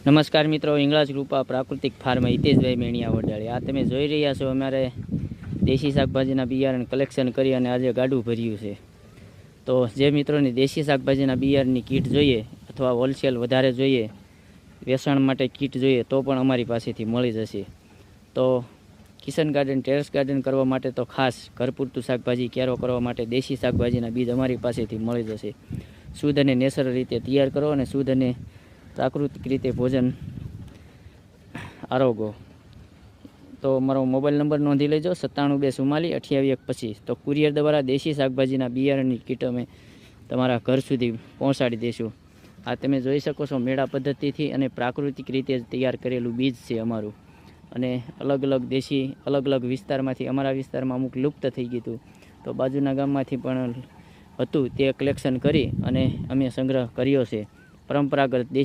નમસ્કાર મિત્રો, ઇંગળાજ કૃપા પ્રાકૃતિક ફાર્મ હિતેશભાઈ મેણિયા વડાળી. આ તમે જોઈ રહ્યા છો, અમારે દેશી શાકભાજીના બિયારણ કલેક્શન કરી અને આજે ગાડું ભર્યું છે. તો જે મિત્રોને દેશી શાકભાજીના બિયારણની કીટ જોઈએ અથવા હોલસેલ વધારે જોઈએ, વેચાણ માટે કીટ જોઈએ, તો પણ અમારી પાસેથી મળી જશે. તો કિચન ગાર્ડન, ટેરેસ ગાર્ડન કરવા માટે તો ખાસ ઘર પૂરતું શાકભાજી કેરો કરવા માટે દેશી શાકભાજીના બીજ અમારી પાસેથી મળી જશે. શુદ્ધ અને નેચરલ રીતે તૈયાર કરો અને શુદ્ધ અને પ્રાકૃતિક રીતે ભોજન આરોગો. તો મારો મોબાઈલ નંબર નોંધી લેજો, 9724482125. તો કુરિયર દ્વારા દેશી શાકભાજીના બિયારણની કીટ અમે તમારા ઘર સુધી પહોંચાડી દઈશું. આ તમે જોઈ શકો છો, મેળા પદ્ધતિથી અને પ્રાકૃતિક રીતે તૈયાર કરેલું બીજ છે અમારું. અને અલગ અલગ દેશી અલગ અલગ વિસ્તારમાંથી, અમારા વિસ્તારમાં અમુક લુપ્ત થઈ ગયું હતું, તો બાજુના ગામમાંથી પણ હતું, તે કલેક્શન કરી અને અમે સંગ્રહ કર્યો છે. પરંપરાગત દેશી